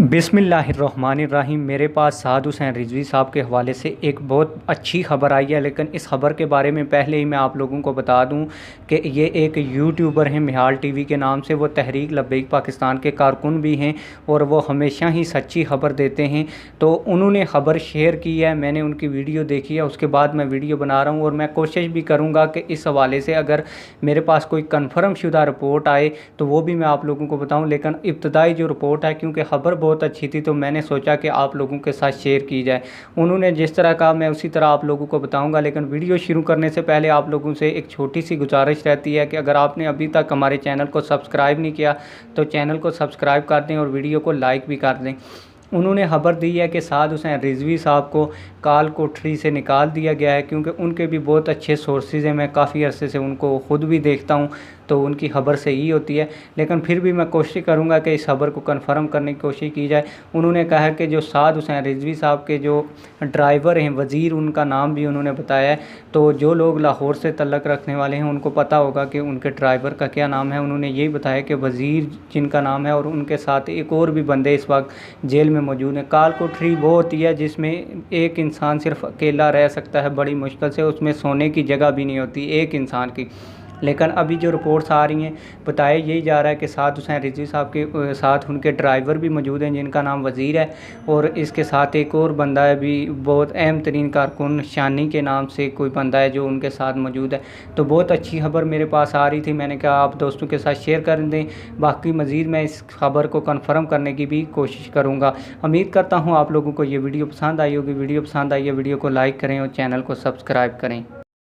बिस्मिल्लाहिर्रहमानिर्रहीम। मेरे पास साद हुसैन रिजवी साहब के हवाले से एक बहुत अच्छी ख़बर आई है, लेकिन इस ख़बर के बारे में पहले ही मैं आप लोगों को बता दूं कि ये एक यूट्यूबर हैं मिहाल टीवी के नाम से। वो तहरीक लब्बैक पाकिस्तान के कारकुन भी हैं और वो हमेशा ही सच्ची ख़बर देते हैं। तो उन्होंने ख़बर शेयर की है, मैंने उनकी वीडियो देखी है, उसके बाद मैं वीडियो बना रहा हूँ और मैं कोशिश भी करूँगा कि इस हवाले से अगर मेरे पास कोई कन्फर्म शुदा रिपोर्ट आए तो वो भी मैं आप लोगों को बताऊँ। लेकिन इब्तदाई जो रिपोर्ट है, क्योंकि ख़बर बहुत अच्छी थी, तो मैंने सोचा कि आप लोगों के साथ शेयर की जाए। उन्होंने जिस तरह कहा मैं उसी तरह आप लोगों को बताऊंगा। लेकिन वीडियो शुरू करने से पहले आप लोगों से एक छोटी सी गुजारिश रहती है कि अगर आपने अभी तक हमारे चैनल को सब्सक्राइब नहीं किया तो चैनल को सब्सक्राइब कर दें और वीडियो को लाइक भी कर दें। उन्होंने खबर दी है कि साद हुसैन रिजवी साहब को काल कोठरी से निकाल दिया गया है, क्योंकि उनके भी बहुत अच्छे सोर्सेज हैं। मैं काफ़ी अरसे से उनको ख़ुद भी देखता हूं, तो उनकी खबर सही होती है। लेकिन फिर भी मैं कोशिश करूंगा कि इस खबर को कंफर्म करने की कोशिश की जाए। उन्होंने कहा कि जो साद हुसैन रिजवी साहब के जो ड्राइवर हैं, वज़ीर उनका नाम भी उन्होंने बताया है। तो जो लोग लाहौर से तल्लक रखने वाले हैं उनको पता होगा कि उनके ड्राइवर का क्या नाम है। उन्होंने यही बताया कि वज़ीर जिनका नाम है, और उनके साथ एक और भी बंदे इस वक्त जेल में मौजूद हैं। काल कोठरी वो होती है जिसमें एक इंसान सिर्फ अकेला रह सकता है बड़ी मुश्किल से, उसमें सोने की जगह भी नहीं होती एक इंसान की। लेकिन अभी जो रिपोर्ट्स आ रही हैं, बताया यही जा रहा है कि साद हुसैन रिजवी साहब के साथ उनके ड्राइवर भी मौजूद हैं जिनका नाम वज़ीर है, और इसके साथ एक और बंदा है भी, बहुत अहम तरीन कारकुन शानी के नाम से कोई बंदा है जो उनके साथ मौजूद है। तो बहुत अच्छी खबर मेरे पास आ रही थी, मैंने कहा आप दोस्तों के साथ शेयर कर दें। बाकी मज़ीद मैं इस खबर को कन्फर्म करने की भी कोशिश करूँगा। उम्मीद करता हूँ आप लोगों को ये वीडियो पसंद आई होगी। वीडियो पसंद आई है वीडियो को लाइक करें और चैनल को सब्सक्राइब करें।